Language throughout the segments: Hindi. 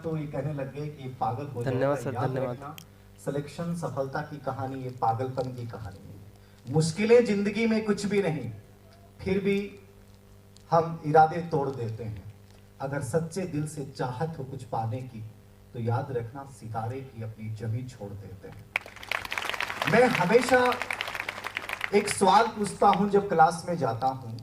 तो ये कहने लग गए कि पागल हो जाएगा। धन्यवाद सर, धन्यवाद। सिलेक्शन सफलता की कहानी, ये पागलपन की कहानी है। मुश्किलें जिंदगी में कुछ भी नहीं, फिर भी हम इरादे तोड़ देते हैं। अगर सच्चे दिल से चाहत हो कुछ पाने की, तो याद रखना सितारे की अपनी जमी छोड़ देते हैं। मैं हमेशा एक सवाल पूछता हूं जब क्लास में जाता हूं,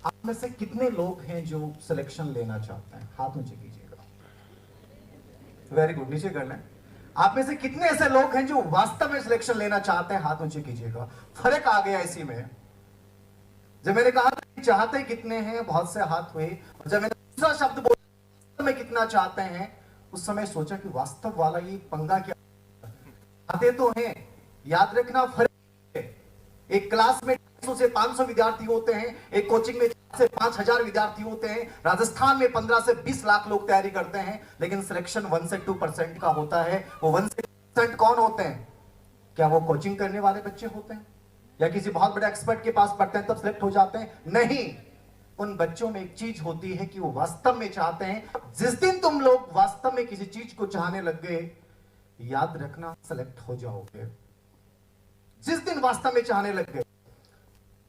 आप में से कितने लोग हैं जो सिलेक्शन लेना चाहते हैं? हाथ नीचे कीजिएगा। वेरी गुड, नीचे करना है। आप में से कितने ऐसे लोग हैं जो वास्तव में सिलेक्शन लेना चाहते हैं? हाथ नीचे कीजिएगा। फर्क आ गया इसी में। जब मैंने कहा चाहते कितने हैं, बहुत से हाथ हुए। और जब मैंने दूसरा शब्द बोला वास्तव में कितना चाहते हैं, उस समय सोचा कि वास्तव वाला ये पंगा क्या। चाहते तो हैं, याद रखना फर्क है। एक क्लास में 200 से 500 विद्यार्थी होते हैं, एक कोचिंग में 4 से 5,000 विद्यार्थी होते हैं, राजस्थान में 15 से 20 लाख लोग तैयारी करते हैं, लेकिन सिलेक्शन 1 से 2% का होता है। वो 1 से 2% कौन होते हैं? क्या वो कोचिंग करने वाले बच्चे होते हैं या किसी बहुत बड़े एक्सपर्ट के पास पढ़ते हैं तब सिलेक्ट हो जाते हैं? नहीं, उन बच्चों में एक चीज होती है कि वो वास्तव में चाहते हैं। जिस दिन तुम लोग वास्तव में किसी चीज को चाहने लग गए, याद रखना सिलेक्ट हो जाओगे। जिस दिन वास्तव में चाहने लग गए।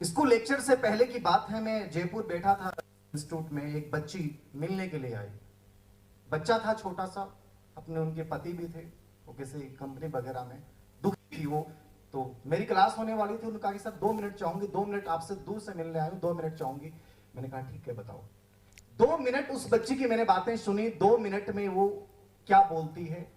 स्कूल लेक्चर से पहले की बात है, मैं जयपुर बैठा था इंस्टीट्यूट में, एक बच्ची मिलने के लिए आई। बच्चा था छोटा सा, अपने उनके पति भी थे, वो किसी कंपनी वगैरह में, दुखी थी वो। तो मेरी क्लास होने वाली थी, उन्होंने कहा कि सर 2 मिनट चाहूंगी, 2 मिनट आपसे दूर से मिलने आए हूं, 2 मिनट चाहूंगी। मैंने कहा ठीक है बताओ। 2 मिनट उस बच्ची की मैंने बातें सुनी। 2 मिनट में वो क्या बोलती है,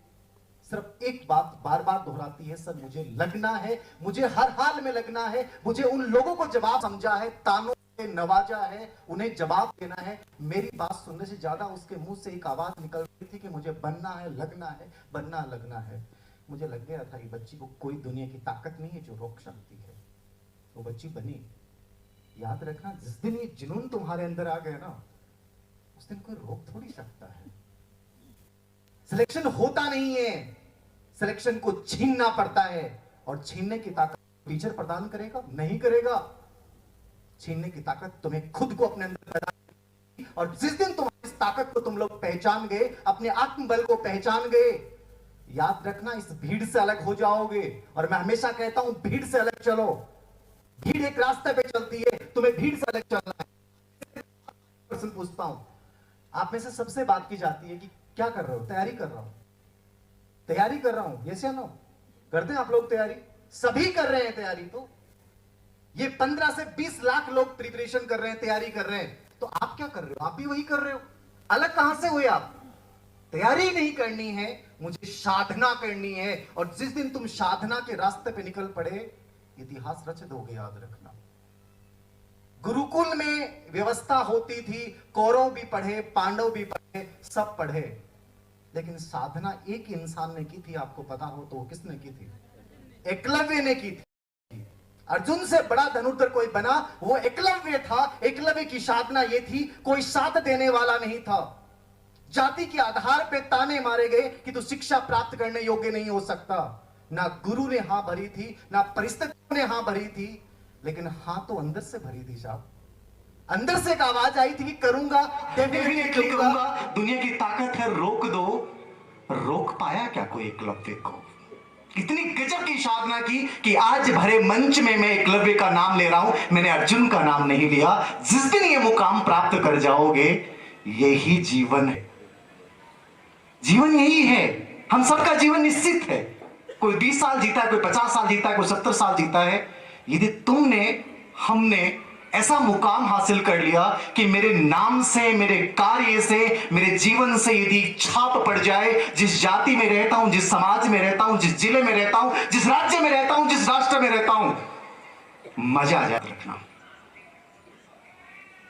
सिर्फ एक बात बार बार दोहराती है, सर मुझे लगना है, मुझे हर हाल में लगना है, मुझे उन लोगों को जवाब समझा है, तानों से नवाजा है, उन्हें जवाब देना है। मेरी बात सुनने से ज्यादा उसके मुंह से एक आवाज निकल रही थी कि मुझे बनना है, लगना है, बनना लगना है। मुझे लग गया था कि बच्ची को कोई दुनिया की ताकत नहीं है जो रोक सकती है। वो बच्ची बनी। याद रखना, जिस दिन ये जुनून तुम्हारे अंदर आ गया ना, उस दिन कोई रोक थोड़ी सकता है। सिलेक्शन होता नहीं है, सिलेक्शन को छीनना पड़ता है। और छीनने की ताकत टीचर प्रदान करेगा? नहीं करेगा। छीनने की ताकत तुम्हें खुद को अपने अंदर पैदा करनी। और जिस दिन तुम इस ताकत को तुम लोग पहचान गए, अपने आत्मबल को पहचान गए, याद रखना इस भीड़ से अलग हो जाओगे। और मैं हमेशा कहता हूं भीड़ से अलग चलो। भीड़ एक रास्ते पे चलती है, तुम्हें भीड़ से अलग चलना है। प्रश्न पूछता हूं, आप में से सबसे बात की जाती है कि क्या कर रहे हो? तैयारी कर रहा हूं, तैयारी कर रहा हूं, यस या नो? करते हैं आप लोग तैयारी? सभी कर रहे हैं तैयारी। तो ये 15 से 20 लाख लोग प्रिपरेशन कर रहे हैं, तैयारी कर रहे हैं, तो आप क्या कर रहे हो? आप भी वही कर रहे हो। अलग कहां से हुए आप? तैयारी नहीं करनी है, मुझे साधना करनी है। और जिस दिन तुम साधना के रास्ते पे निकल पड़े, इतिहास रच दोगे। याद रखना, गुरुकुल में व्यवस्था होती थी, कौरव भी पढ़े, पांडव भी पढ़े, सब पढ़े, लेकिन साधना एक इंसान ने की थी। आपको पता हो तो किसने की थी? एकलव्य ने की थी। अर्जुन से बड़ा धनुर्धर कोई बना, वो एकलव्य था। एकलव्य की साधना ये थी, कोई साथ देने वाला नहीं था। जाति के आधार पे ताने मारे गए कि तू शिक्षा प्राप्त करने योग्य नहीं हो सकता। ना गुरु ने हां भरी थी, ना परिस्थितियों ने हां भरी थी, लेकिन हां तो अंदर से भरी थी साहब। अंदर से एक आवाज आई थी कि करूंगा, डेफिनेटली करूंगा, दुनिया की ताकत है, रोक दो। रोक पाया क्या कोई एकलव्य को? इतनी गजब की साधना की कि आज भरे मंच में मैं एकलव्य का नाम ले रहा हूं, मैंने अर्जुन का नाम नहीं लिया। जिस दिन ये मुकाम प्राप्त कर जाओगे, यही जीवन है। जीवन यही है। हम सबका जीवन निश्चित है। कोई 20 साल जीता है, कोई 50 साल जीता है, कोई 70 साल जीता है। यदि तुमने, हमने ऐसा मुकाम हासिल कर लिया कि मेरे नाम से, मेरे कार्य से, मेरे जीवन से यदि छाप पड़ जाए, जिस जाति में रहता हूं, जिस समाज में रहता हूं, जिस जिले में रहता हूं, जिस राज्य में रहता हूं, जिस राष्ट्र में रहता हूं, मजा आ जाए। रखना,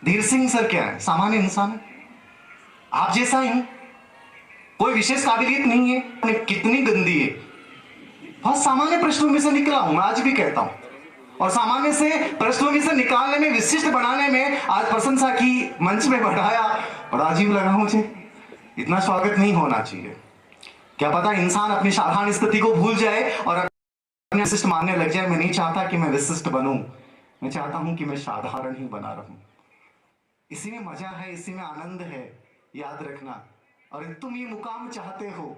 धीर सिंह सर क्या है? सामान्य इंसान है, आप जैसा ही, कोई विशेष काबिलियत नहीं है। कितनी गंदी है, बहुत सामान्य पृष्ठभूमि से निकला हूं, मैं आज भी कहता हूं। और सामान्य से पृष्ठभूमि से निकालने में, विशिष्ट बनाने में आज प्रशंसा की, मंच में बढ़ाया, बड़ा अजीब लगा मुझे। इतना स्वागत नहीं होना चाहिए। क्या पता इंसान अपनी साधारण स्थिति को भूल जाए और अपने विशिष्ट मानने लग जाए। मैं नहीं चाहता कि मैं विशिष्ट बनूं, मैं चाहता हूं कि मैं साधारण ही बना रहूं। इसी में मजा है, इसी में आनंद है। याद रखना, और तुम ये मुकाम चाहते हो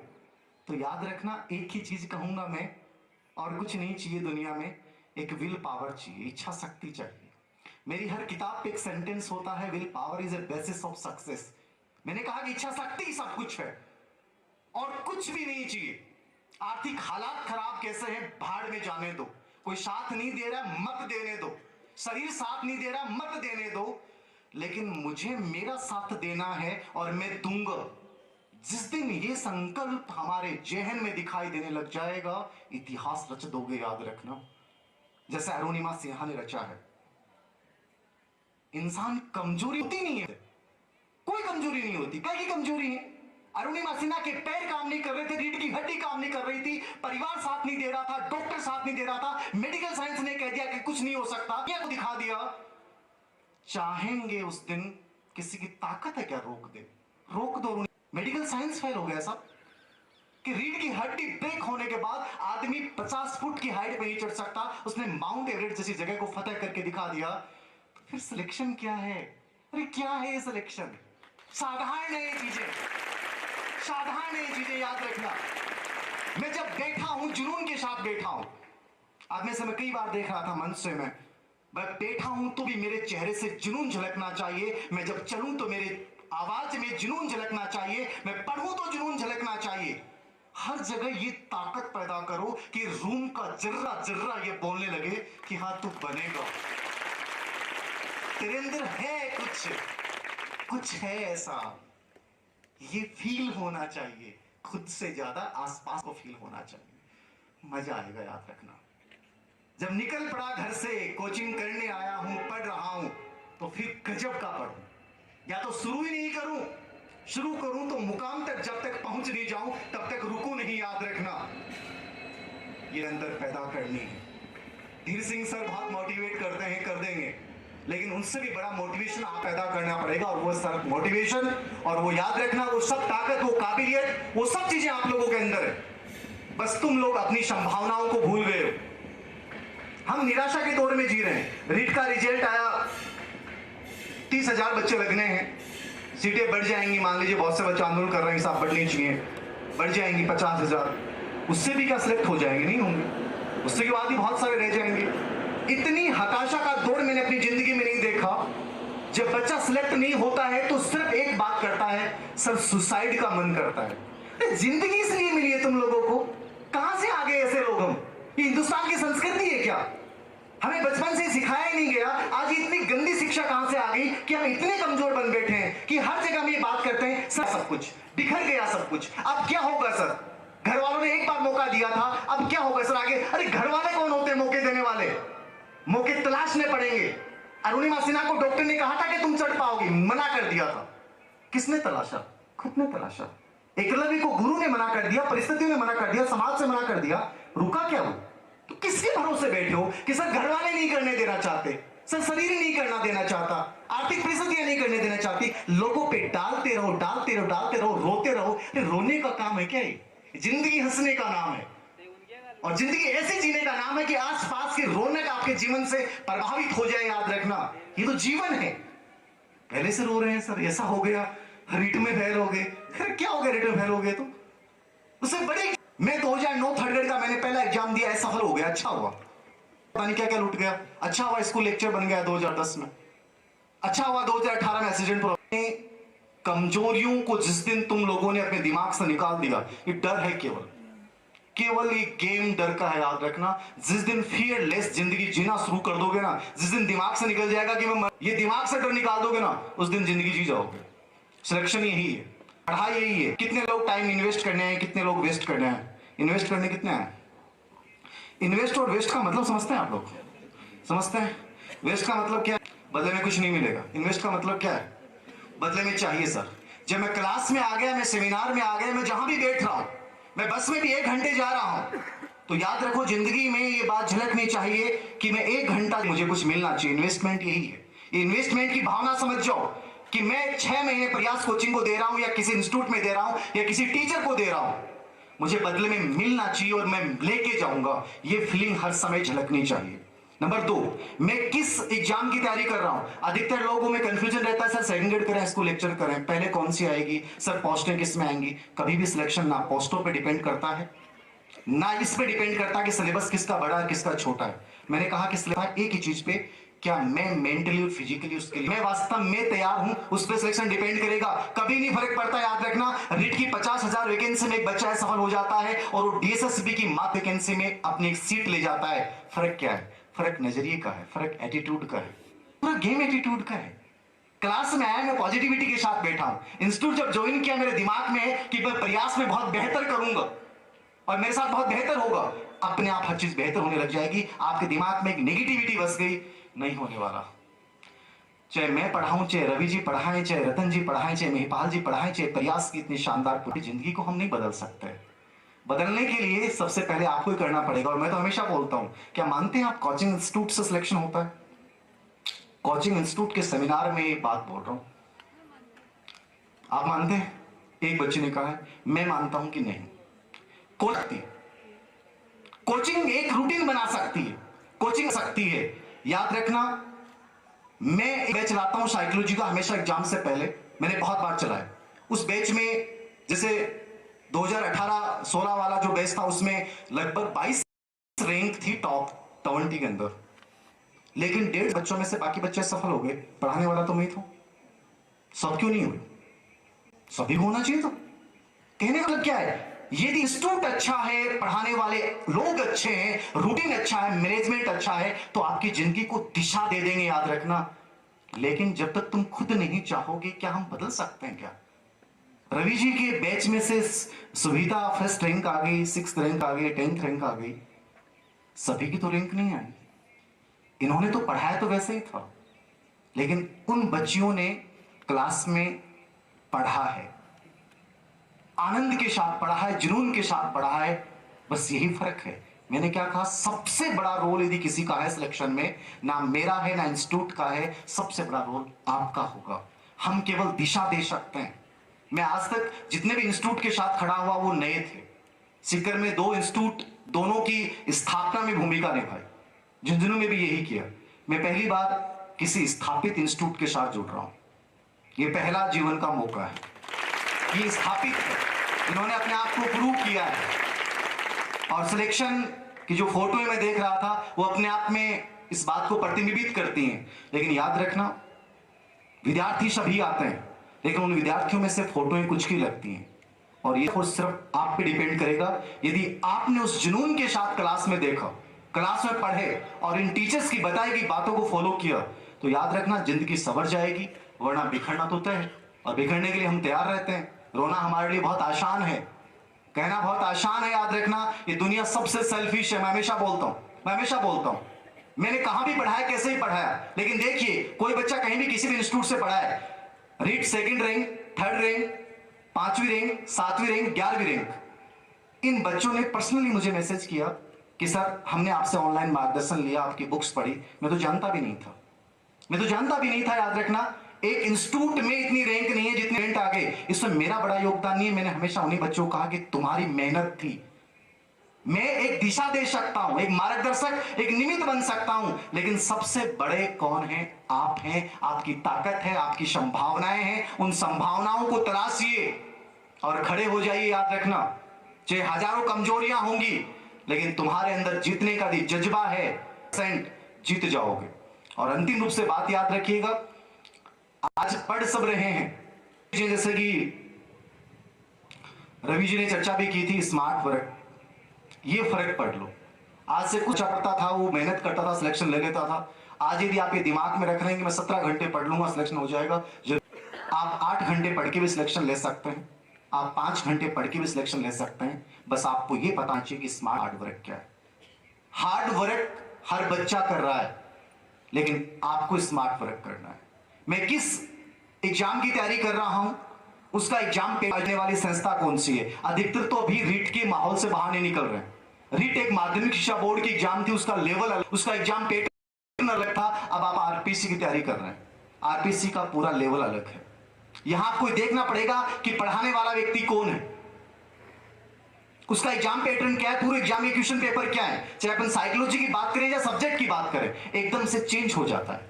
तो याद रखना, एक ही चीज कहूंगा मैं, और कुछ नहीं चाहिए दुनिया में, एक विल पावर चाहिए, इच्छा शक्ति चाहिए। मेरी हर किताब पे एक सेंटेंस होता है, will power is a basis of success. मैंने कहा कि इच्छा शक्ति सब कुछ है और कुछ भी नहीं चाहिए। आर्थिक हालात खराब कैसे हैं, भाड़ में जाने दो। कोई साथ नहीं दे रहा, मत देने दो। शरीर साथ नहीं दे रहा, मत देने दो। लेकिन मुझे मेरा साथ देना है और मैं दूंगा। जिस दिन ये संकल्प हमारे जहन में दिखाई देने लग जाएगा, इतिहास रच दोगे, याद रखना, जैसे अरुणिमा सिन्हा ने रचा है। इंसान कमजोरी होती नहीं है, कोई कमजोरी नहीं होती। क्या की कमजोरी है? अरुणिमा सिन्हा के पैर काम नहीं कर रहे थे, रीढ़ की हड्डी काम नहीं कर रही थी, परिवार साथ नहीं दे रहा था, डॉक्टर साथ नहीं दे रहा था, मेडिकल साइंस ने कह दिया कि कुछ नहीं हो सकता, क्या दिखा दिया। चाहेंगे उस दिन, किसी की ताकत है क्या रोक दे? रोक दो। मेडिकल साइंस फेल हो गया सब कि रीढ़ की हड्डी ब्रेक होने के बाद आदमी 50 फुट की हाइट पे नहीं चढ़ सकता। उसने माउंट एवरेस्ट जैसी जगह को फतेह करके दिखा दिया। तो फिर सिलेक्शन क्या है? अरे क्या है ये सिलेक्शन? साधारण है ये चीजें, साधारण है ये चीजें, याद रखना। मैं जब बैठा हूं, जुनून के साथ बैठा हूं। आज में से मैं कई बार देख रहा था मंच से, मैं बैठा हूं तो भी मेरे चेहरे से जुनून झलकना चाहिए। मैं जब चलूं तो मेरे आवाज में जुनून झलकना चाहिए। मैं पढ़ूं तो जुनून झलकना चाहिए। हर जगह ये ताकत पैदा करो कि रूम का जर्रा जर्रा ये बोलने लगे कि हाँ तू बनेगा, तेरे अंदर है कुछ, कुछ है ऐसा। ये फील होना चाहिए, खुद से ज्यादा आसपास को फील होना चाहिए। मजा आएगा, याद रखना। जब निकल पड़ा घर से, कोचिंग करने आया हूं, पढ़ रहा हूं, तो फिर गजब का पढ़ूं। या तो शुरू ही नहीं करूं, शुरू करूं तो मुकाम तक जब तक पहुंच नहीं जाऊं तब तक रुकू नहीं, याद रखना। ये अंदर पैदा करनी है। धीर सिंह सर बहुत मोटिवेट करते हैं, कर देंगे, लेकिन उनसे भी बड़ा मोटिवेशन आप पैदा करना पड़ेगा। और वो सब मोटिवेशन और वो याद रखना, वो सब ताकत, वो काबिलियत, वो सब चीजें आप लोगों के अंदर है। बस तुम लोग अपनी संभावनाओं को भूल गए हो। हम निराशा के दौर में जी रहे हैं। रीट का रिजल्ट आया, 30,000 बच्चे लगने हैं, सीटें बढ़ जाएंगी। मान लीजिए बहुत से बच्चे आंदोलन कर रहे हैं, साहब बढ़नी चाहिए, बढ़ जाएंगी 50,000। उससे भी क्या सिलेक्ट हो जाएंगे? नहीं होंगे। उससे के बाद भी बहुत सारे रह जाएंगे। इतनी हताशा का दौर मैंने अपनी जिंदगी में नहीं देखा। जब बच्चा सिलेक्ट नहीं होता है तो सिर्फ एक बात करता है, सर सुसाइड का मन करता है। जिंदगी इसलिए मिली है तुम लोगों को, कहां से आ गए ऐसे लोग? हम, ये हिंदुस्तान की संस्कृति है क्या? हमें बचपन से सिखाया ही नहीं गया। आज इतनी गंदी शिक्षा कहां से आ गई कि हम इतने कमजोर बन बैठे हैं कि हर जगह हम ये बात करते हैं, सर सब कुछ बिखर गया, सब कुछ अब क्या होगा सर? घर वालों ने एक बार मौका दिया था, अब क्या होगा सर आगे? अरे घर वाले कौन होते हैं मौके देने वाले? मौके तलाशने पड़ेंगे। अरुणिमा सिन्हा को डॉक्टर ने कहा था कि तुम चढ़ पाओगी, मना कर दिया था। किसने तलाशा? खुद ने तलाशा। एकलव्य को गुरु ने मना कर दिया, परिस्थितियों ने मना कर दिया, समाज से मना कर दिया, रुका क्या वो? तो किसके भरोसे बैठे हो कि सर घर वाले नहीं करने देना चाहते, सर शरीर नहीं करना देना चाहता, आर्थिक परिस्थितियां नहीं करने देना चाहती, लोगों पे डालते रहो, डालते रहो, डालते रहो, रोते रहो। रोने का काम है क्या ये? जिंदगी हंसने का नाम है, और जिंदगी ऐसे जीने का नाम है कि आसपास की रौनक आपके जीवन से प्रभावित हो जाए। याद रखना, ये तो जीवन है। पहले से रो रहे हैं सर, ऐसा हो गया, रीट में फेल हो गए। क्या हो गया रीट में फेल हो गए? तो उससे बड़ी, मैं 2009 थर्ड ग्रेड का मैंने पहला एग्जाम दिया, ऐसा हल हो गया, अच्छा हुआ। पता नहीं क्या क्या लूट गया। अच्छा हुआ स्कूल लेक्चर बन गया 2010 में। अच्छा हुआ 2018 में असिस्टेंट प्रोफेसर। कमजोरियों को जिस दिन तुम लोगों ने अपने दिमाग से निकाल दिया, ये डर है केवल, केवल ये गेम डर का है, याद रखना। जिस दिन फियरलेस जिंदगी जीना शुरू कर दोगे ना, जिस दिन दिमाग से निकल जाएगा कि मैं, ये दिमाग से डर निकाल दोगे ना, उस दिन जिंदगी जी जाओगे। सिलेक्शन यही है, पढ़ाई यही है। कितने लोग टाइम इन्वेस्ट करने हैं, कितने लोग वेस्ट करने हैं? इन्वेस्ट करने कितने हैं? इन्वेस्ट और वेस्ट का मतलब समझते हैं आप लोग? समझते हैं? वेस्ट का मतलब क्या है? बदले में कुछ नहीं मिलेगा। इन्वेस्ट का मतलब क्या है? बदले में चाहिए सर। जब मैं क्लास में आ गया, मैं सेमिनार में आ गया, मैं जहां भी बैठ रहा हूं, मैं बस में भी 1 घंटे जा रहा हूं, तो याद रखो जिंदगी में ये बात झलकनी चाहिए कि मैं 1 घंटा मुझे कुछ मिलना चाहिए। इन्वेस्टमेंट यही है। इन्वेस्टमेंट की भावना समझ जाओ कि मैं 6 महीने प्रयास कोचिंग को दे रहा हूं, या किसी इंस्टीट्यूट में दे रहा हूं, या किसी टीचर को दे रहा हूं, मुझे बदले में मिलना चाहिए और मैं लेके जाऊंगा। ये फीलिंग हर समय झलकनी चाहिए। नंबर 2, मैं किस एग्जाम की तैयारी कर रहा हूं। अधिकतर लोगों में कंफ्यूजन रहता है, सर सेकंड ग्रेड करें, इसको लेक्चर करें, पहले कौन सी आएगी, सर पोस्टें किस में आएंगी। कभी भी सिलेक्शन ना पोस्टों पे डिपेंड करता है, ना इस पे डिपेंड करता कि सिलेबस किसका बड़ा है किसका छोटा है। मैंने कहा कि सिलेबस एक ही चीज पे, क्या मैं मेंटली और फिजिकली उसके लिए मैं वास्तव में तैयार हूं, उस पर सिलेक्शन डिपेंड करेगा। कभी नहीं फर्क पड़ता, याद रखना। रीट की 50,000 वैकेंसी में एक बच्चा सफल हो जाता है और वो डीएसएसबी की मात्र वैकेंसी में अपनी एक सीट ले जाता है। फर्क क्या है? फर्क नजरिए का है, फर्क एटीट्यूड का है, पूरा गेम एटीट्यूड का है। क्लास में आया, मैं पॉजिटिविटी के साथ बैठा हूं। इंस्टीट्यूट जब ज्वाइन किया, मेरे दिमाग में है कि मैं प्रयास में बहुत बेहतर करूंगा और मेरे साथ बहुत बेहतर होगा। अपने आप हर चीज बेहतर होने लग जाएगी। आपके दिमाग में एक नेगेटिविटी बस गई, नहीं होने वाला। चाहे मैं पढ़ाऊं, चाहे रवि जी पढ़ाएं, चाहे रतन जी पढ़ाएं, चाहे महिपाल जी पढ़ाएं, चाहे प्रयास की इतनी शानदार पूरी जिंदगी को हम नहीं बदल सकते। बदलने के लिए सबसे पहले आपको ही करना पड़ेगा। और मैं तो हमेशा बोलता हूं, क्या मानते हैं आप कोचिंग इंस्टीट्यूट से सिलेक्शन होता है? कोचिंग इंस्टीट्यूट के सेमिनार में एक बात बोल रहा हूं, आप मानते हैं? एक बच्चे ने कहा है, मैं मानता हूं कि नहीं। कोचिंग एक रूटीन बना सकती है, कोचिंग सकती है। याद रखना, मैं एक बैच चलाता हूं साइकोलॉजी का, हमेशा एग्जाम से पहले मैंने बहुत बार चलाया। उस बैच में जैसे 2018-16 वाला जो बैच था, उसमें लगभग 22 रैंक थी टॉप 20 के अंदर, लेकिन 1.5 बच्चों में से बाकी बच्चे सफल हो गए। पढ़ाने वाला तो मैं था। सब क्यों नहीं हुए? सभी को होना चाहिए। तो कहने का मतलब क्या है? यदि इंस्टीट्यूट अच्छा है, पढ़ाने वाले लोग अच्छे हैं, रूटीन अच्छा है, मैनेजमेंट अच्छा है, तो आपकी जिंदगी को दिशा दे देंगे, याद रखना। लेकिन जब तक तुम खुद नहीं चाहोगे, क्या हम बदल सकते हैं? क्या रवि जी के बैच में से सुविधा फर्स्ट रैंक आ गई, 6th रैंक आ गई, 10th रैंक आ गई, सभी की तो रैंक नहीं आई। इन्होंने तो पढ़ाया तो वैसे ही था, लेकिन उन बच्चियों ने क्लास में पढ़ा है, आनंद के साथ पढ़ा है, जुनून के साथ पढ़ा है। बस यही फर्क है। मैंने क्या कहा? सबसे बड़ा रोल यदि किसी का है सिलेक्शन में, ना मेरा है ना इंस्टीट्यूट का है, सबसे बड़ा रोल आपका होगा। हम केवल दिशा दे सकते हैं। मैं आज तक जितने भी इंस्टीट्यूट के साथ खड़ा हुआ, वो नए थे। सीकर में 2 इंस्टीट्यूट, दोनों की स्थापना में भूमिका निभाई। झुंझुनू में भी यही किया। मैं पहली बार किसी स्थापित इंस्टीट्यूट के साथ जुड़ रहा हूं। ये पहला जीवन का मौका है। ये स्थापित है, इन्होंने अपने आप को प्रूव किया है। और सिलेक्शन की जो फोटो मैं देख रहा था, वो अपने आप में इस बात को प्रतिबिंबित करती हैं। लेकिन याद रखना, विद्यार्थी सभी आते हैं, लेकिन उन विद्यार्थियों में से फोटोएं कुछ की लगती हैं। और ये सिर्फ आप पे डिपेंड करेगा। यदि आपने उस जुनून के साथ क्लास में देखा, क्लास में पढ़े और इन टीचर्स की बताई गई बातों को फॉलो किया, तो याद रखना जिंदगी संवर जाएगी। वरना बिखरना तो तय है, और बिखरने के लिए हम तैयार रहते हैं। रोना हमारे लिए बहुत आसान है, कहना बहुत आसान है। याद रखना, ये दुनिया सबसे सेल्फिश है। मैं हमेशा बोलता हूं, मैंने कहां भी पढ़ाया, कैसे ही पढ़ाया, लेकिन देखिए, कोई बच्चा कहीं भी किसी भी इंस्टीट्यूट से पढ़ा है, REET 2nd rank, 3rd rank, 5वीं रैंक, 7वीं रैंक, 11वीं रैंक। इन बच्चों ने पर्सनली मुझे मैसेज किया कि सर, हमने आपसे ऑनलाइन मार्गदर्शन लिया, आपकी बुक्स पढ़ी, मैं तो जानता भी नहीं था। याद रखना, एक इंस्टीट्यूट में इतनी रैंक नहीं है जितनी रैंक आ गए। इसमें मेरा बड़ा योगदान नहीं है। मैंने हमेशा उन्हीं बच्चों को कहा कि तुम्हारी मेहनत थी। मैं एक दिशा दे सकता हूं, एक मार्गदर्शक, एक निमित्त बन सकता हूं, लेकिन सबसे बड़े कौन है? आप हैं। आपकी ताकत है, आपकी संभावनाएं हैं। उन संभावनाओं को तलाशिए और खड़े हो जाइए। याद रखना, चाहे हजारों कमजोरियां होंगी, लेकिन तुम्हारे अंदर जीतने का भी जज्बा है, जीत जाओगे। और अंतिम रूप से बात याद रखिएगा, आज पढ़ सब रहे हैं, जैसे कि रवि जी ने चर्चा भी की थी, स्मार्ट वर्क। ये फर्क पढ़ लो। आज से कुछ पढ़ता था, वो मेहनत करता था, सिलेक्शन ले लेता था। आज यदि आप ये दिमाग में रख रहे हैं कि मैं 17 घंटे पढ़ लूंगा, सिलेक्शन हो जाएगा, आप 8 घंटे पढ़ के भी सिलेक्शन ले सकते हैं, आप 5 घंटे पढ़ के भी सिलेक्शन ले सकते हैं। बस आपको ये पता चाहिए कि स्मार्ट हार्ड वर्क क्या है। हार्ड वर्क हर बच्चा कर रहा है, लेकिन आपको स्मार्ट वर्क करना है। मैं किस एग्जाम की तैयारी कर रहा हूं, उसका एग्जाम पेपर वाली संस्था कौन सी है? अधिकतर तो अभी रीट के माहौल से बाहर नहीं निकल रहे। रीट एक माध्यमिक शिक्षा बोर्ड की एग्जाम थी, उसका लेवल अलग, उसका एग्जाम पैटर्न अलग था। अब आप आरपीसी की तैयारी कर रहे हैं, आरपीसी का पूरा लेवल अलग है। यहां आपको देखना पड़ेगा कि पढ़ाने वाला व्यक्ति कौन है, उसका एग्जाम पैटर्न क्या है, पूरे एग्जाम के क्वेश्चन पेपर क्या है, चाहे अपन साइकोलॉजी की बात करें या सब्जेक्ट की बात करें, एकदम से चेंज हो जाता है।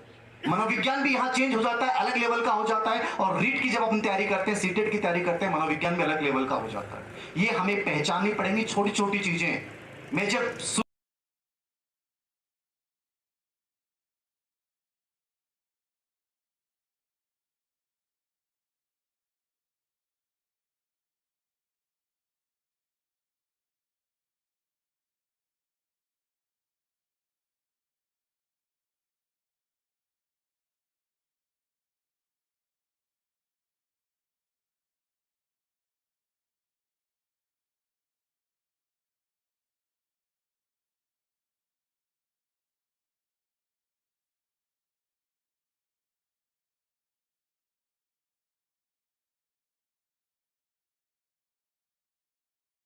मनोविज्ञान भी यहां चेंज हो जाता है, अलग लेवल का हो जाता है। और रीट की जब अपन तैयारी करते हैं, सीटेट की तैयारी करते हैं, मनोविज्ञान भी अलग लेवल का हो जाता है। ये हमें पहचाननी पड़ेंगी छोटी छोटी चीजें। मैं जब